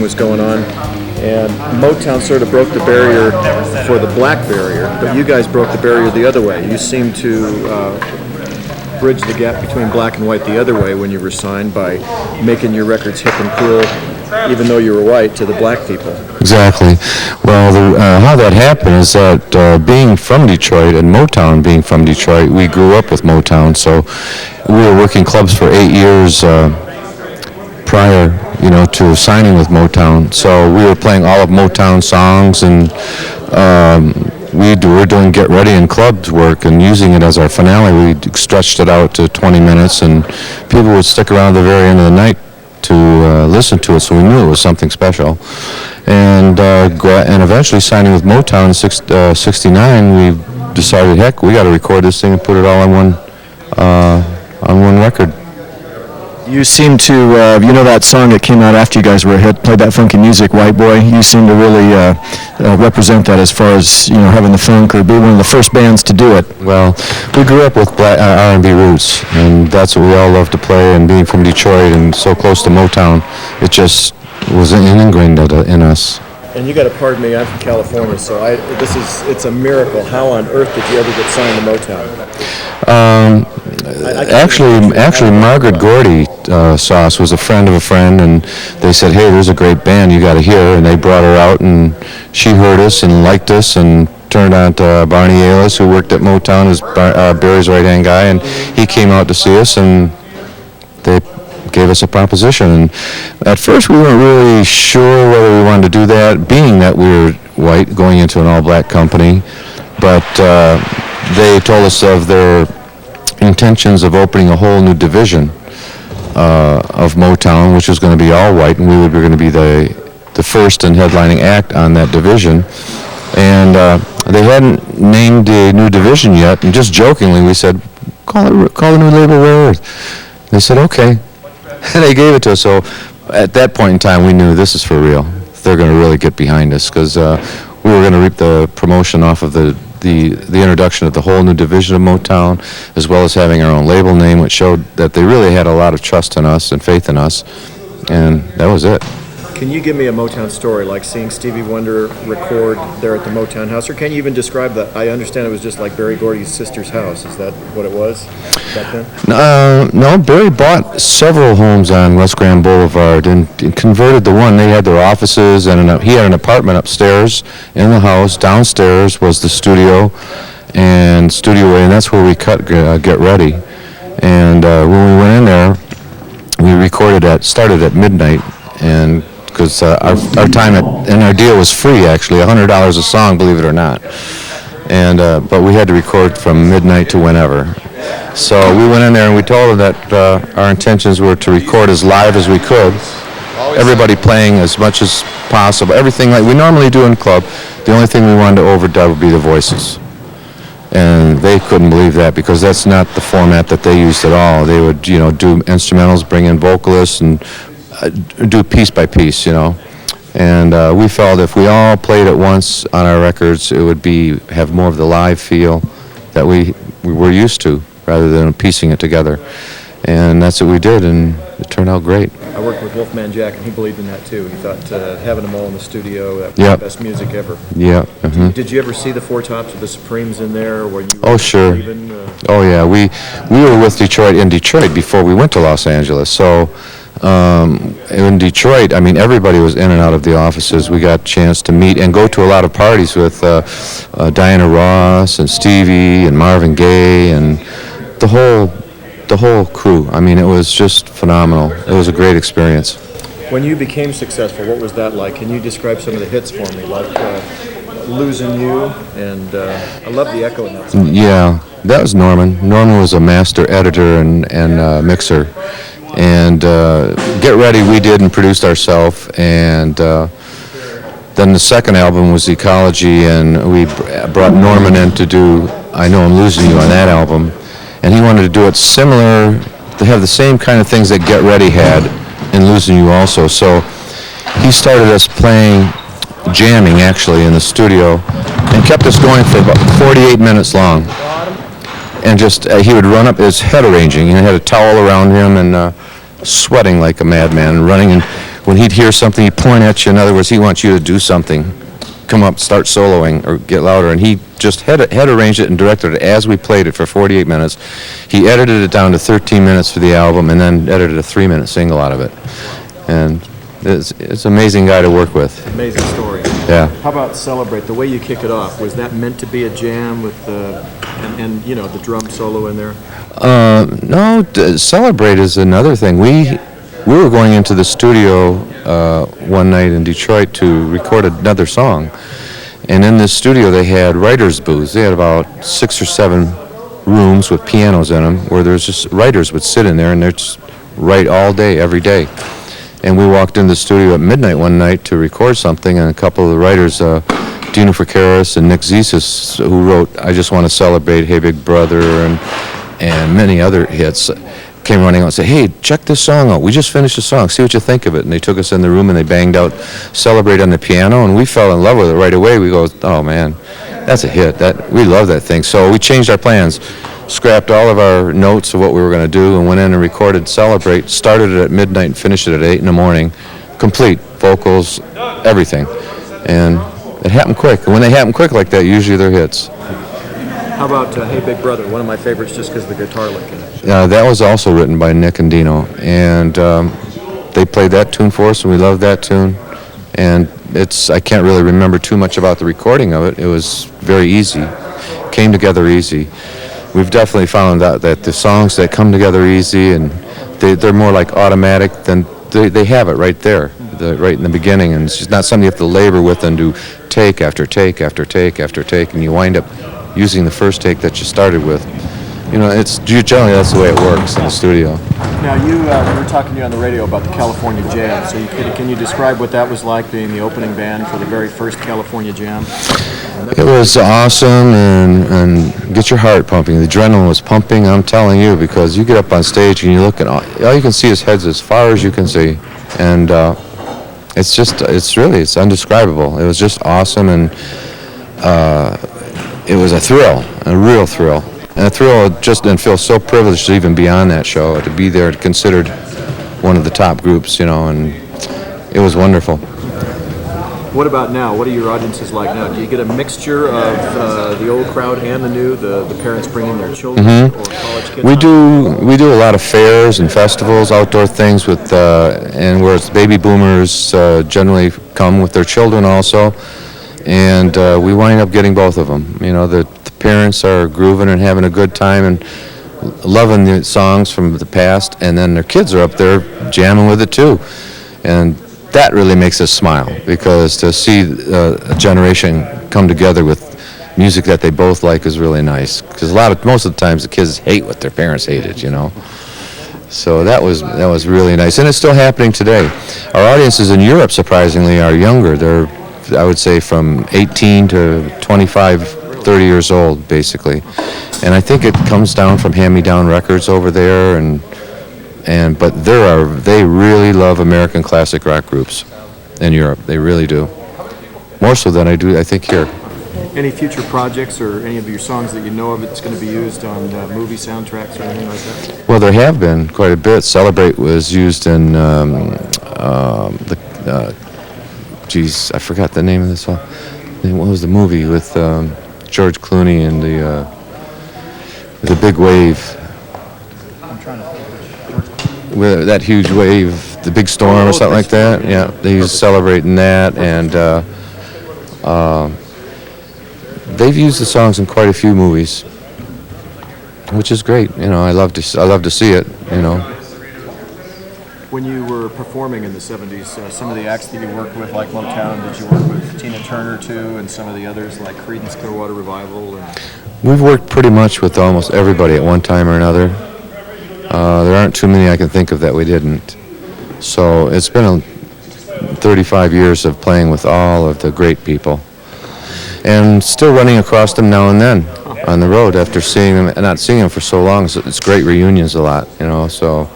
was going on, and Motown sort of broke the barrier for the black barrier, but you guys broke the barrier the other way. You seemed to bridge the gap between black and white the other way when you were signed by making your records hip and cool, even though you were white, to the black people. Exactly. Well, how that happened is that being from Detroit and Motown being from Detroit, we grew up with Motown, so we were working clubs for 8 years prior, to signing with Motown. So we were playing all of Motown songs, and we were doing Get Ready in clubs work and using it as our finale. We stretched it out to 20 minutes, and people would stick around to the very end of the night to listen to it, so we knew it was something special. And eventually signing with Motown in '69, we decided, heck, we got to record this thing and put it all on one record. You seem to, that song that came out after you guys were a hit, Played That Funky Music, White Boy. You seem to really represent that as far as, having the funk or be one of the first bands to do it. Well, we grew up with R&B roots, and that's what we all love to play, and being from Detroit and so close to Motown, it just was ingrained in us. And you got to pardon me, I'm from California, so it's a miracle. How on earth did you ever get signed to Motown? Actually, Margaret Gordy saw us, was a friend of a friend, and they said, hey, there's a great band you got to hear, and they brought her out, and she heard us and liked us, and turned on to Barney Ailes, who worked at Motown as Barry's right-hand guy, and he came out to see us, and they gave us a proposition. And at first we weren't really sure whether we wanted to do that, being that we were white going into an all-black company, but they told us of their intentions of opening a whole new division of Motown, which was going to be all white, and we were going to be the first and headlining act on that division. And they hadn't named the new division yet, and just jokingly we said, call the new label Rare Earth. They said, okay. And they gave it to us. So at that point in time, we knew this is for real. They're going to really get behind us, because we were going to reap the promotion off of the introduction of the whole new division of Motown, as well as having our own label name, which showed that they really had a lot of trust in us and faith in us, and that was it. Can you give me a Motown story, like seeing Stevie Wonder record there at the Motown House, or can you even describe that? I understand it was just like Berry Gordy's sister's house. Is that what it was back then? No, Berry bought several homes on West Grand Boulevard and converted the one. They had their offices, and he had an apartment upstairs in the house. Downstairs was the studio and Studio A, and that's where we cut Get Ready. And when we went in there, we started at midnight, and because our time and our deal was free, actually, $100 a song, believe it or not. And but we had to record from midnight to whenever. So we went in there and we told them that our intentions were to record as live as we could. Everybody playing as much as possible. Everything like we normally do in club. The only thing we wanted to overdub would be the voices. And they couldn't believe that, because that's not the format that they used at all. They would, do instrumentals, bring in vocalists, and do piece by piece, and we felt if we all played at once on our records, it would have more of the live feel that we were used to, rather than piecing it together. And that's what we did, and it turned out great. I worked with Wolfman Jack, and he believed in that too. He thought having them all in the studio, that was the best music ever. Yeah. Did you ever see the Four Tops or the Supremes in there? Oh, sure. Oh, yeah. We were with Detroit in Detroit before we went to Los Angeles, so in Detroit, everybody was in and out of the offices. We got a chance to meet and go to a lot of parties with Diana Ross and Stevie and Marvin Gaye and the whole crew. It was just phenomenal. It was a great experience. When you became successful, what was that like? Can you describe some of the hits for me, like Losing You, and I love the echo in that song. Yeah, that was Norman. Norman was a master editor and mixer. And Get Ready we did and produced ourselves, and then the second album was Ecology, and we brought Norman in to do I Know I'm Losing You on that album, and he wanted to do it similar, to have the same kind of things that Get Ready had in Losing You also. So he started us jamming actually in the studio, and kept us going for about 48 minutes long. And just he would run up, his head arranging, he had a towel around him, and sweating like a madman, and running. And when he'd hear something, he'd point at you. In other words, he wants you to do something. Come up, start soloing, or get louder. And he just had arranged it and directed it as we played it for 48 minutes. He edited it down to 13 minutes for the album, and then edited a 3-minute single out of it. And it's an amazing guy to work with. Amazing story. Yeah. How about Celebrate? The way you kick it off, was that meant to be a jam with the, and you know, the drum solo in there? No, Celebrate is another thing. We were going into the studio one night in Detroit to record another song. And in this studio, they had writers' booths. They had about 6 or 7 rooms with pianos in them where there's just writers would sit in there and they'd just write all day, every day. And we walked into the studio at midnight one night to record something, and a couple of the writers, Dino Frakaris and Nick Zissis, who wrote I Just Want to Celebrate, Hey Big Brother, and many other hits, came running out and said, hey, check this song out. We just finished the song. See what you think of it. And they took us in the room and they banged out Celebrate on the piano, and we fell in love with it right away. We go, oh, man, that's a hit. We love that thing. So we changed our plans, scrapped all of our notes of what we were going to do, and went in and recorded Celebrate, started it at midnight and finished it at 8 in the morning, complete, vocals, everything. And it happened quick. And when they happen quick like that, usually they're hits. How about Hey Big Brother? One of my favorites just because of the guitar lick in it. That was also written by Nick and Dino, and they played that tune for us, and we loved that tune. And I can't really remember too much about the recording of it. It was very easy, came together easy. We've definitely found out that the songs that come together easy and they're more like automatic than they have it right there, right in the beginning, and it's just not something you have to labor with and do take after take after take after take, and you wind up using the first take that you started with. You know, generally that's the way it works in the studio. Now, we were talking to you on the radio about the California Jam. So can you describe what that was like, being the opening band for the very first California Jam? It was awesome, and get your heart pumping. The adrenaline was pumping, I'm telling you, because you get up on stage and you look at all you can see is heads as far as you can see. And it's undescribable. It was just awesome, and it was a thrill, a real thrill. And a thrill and feel so privileged to even be on that show, to be there, considered one of the top groups, you know, and it was wonderful. What about now? What are your audiences like now? Do you get a mixture of the old crowd and the new, the parents bringing their children or college kids? We do a lot of fairs and festivals, outdoor things with, and where it's baby boomers generally come with their children also, and we wind up getting both of them. You know, the parents are grooving and having a good time and loving the songs from the past, and then their kids are up there jamming with it too, and that really makes us smile, because to see a generation come together with music that they both like is really nice, because most of the times the kids hate what their parents hated, you know. So that was really nice, and it's still happening today. Our audiences in Europe, surprisingly, are younger. They're, I would say, from 18 to 25, 30 years old, basically. And I think it comes down from hand-me-down records over there, but they really love American classic rock groups in Europe. They really do. More so than I think, here. Any future projects or any of your songs that you know of that's going to be used on movie soundtracks or anything like that? Well, there have been quite a bit. Celebrate was used in I forgot the name of this song. What was the movie with George Clooney and the big wave? I'm trying to think. With that huge wave, the big storm or something like that. Yeah, they used Celebrate in that, and they've used the songs in quite a few movies, which is great. You know, I love to see it. You know. When you were performing in the 70s, some of the acts that you worked with, like Motown, did you work with Tina Turner too, and some of the others like Creedence Clearwater Revival? We've worked pretty much with almost everybody at one time or another. There aren't too many I can think of that we didn't. So it's been 35 years of playing with all of the great people, and still running across them now and then on the road after seeing them and not seeing them for so long. So it's great reunions a lot, you know. So.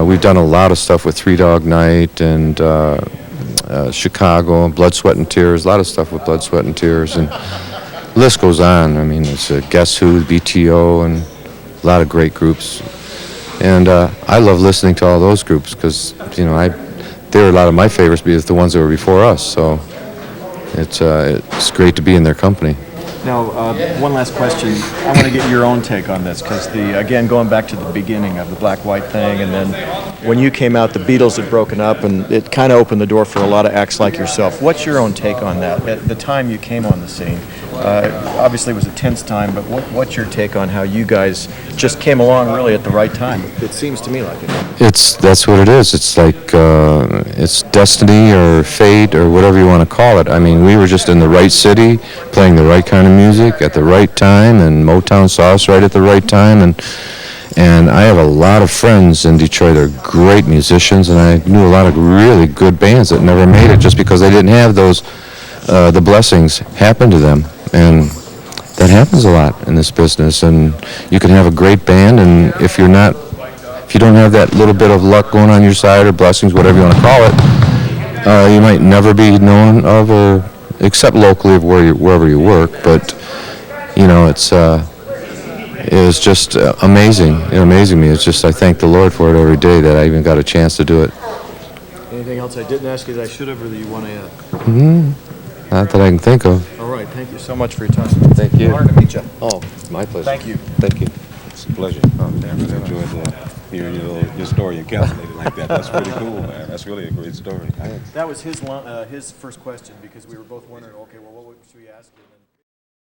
We've done a lot of stuff with Three Dog Night and Chicago, Blood, Sweat, and Tears, a lot of stuff with Blood, Sweat, and Tears, and the list goes on. I mean, it's Guess Who, BTO, and a lot of great groups. And I love listening to all those groups because, you know, they were a lot of my favorites because the ones that were before us. So it's great to be in their company. Now, one last question. I want to get your own take on this because, again, going back to the beginning of the black-white thing, and then when you came out, the Beatles had broken up, and it kind of opened the door for a lot of acts like yourself. What's your own take on that? At the time you came on the scene, obviously it was a tense time, but what's your take on how you guys just came along really at the right time? It seems to me like it. That's what it is. It's like it's destiny or fate or whatever you want to call it. I mean, we were just in the right city, playing the right kind of music at the right time, and Motown saw us right at the right time. And I have a lot of friends in Detroit that are great musicians, and I knew a lot of really good bands that never made it just because they didn't have those the blessings happen to them. And that happens a lot in this business. And you can have a great band, and if you don't have that little bit of luck going on your side or blessings, whatever you want to call it, you might never be known of, or except locally of wherever you work. But it was just amazing. It amazed me. It's just I thank the Lord for it every day that I even got a chance to do it. Anything else I didn't ask you that I should have, or that you want to add? Not that I can think of. All right. Thank you so much for your time. Thank you. Honored to meet you. Oh, my pleasure. Thank you. Thank you. It's a pleasure. I really enjoyed hearing your story encapsulated like that. That's pretty cool, man. That's really a great story. That was his first question because we were both wondering, okay, well, what should we ask you?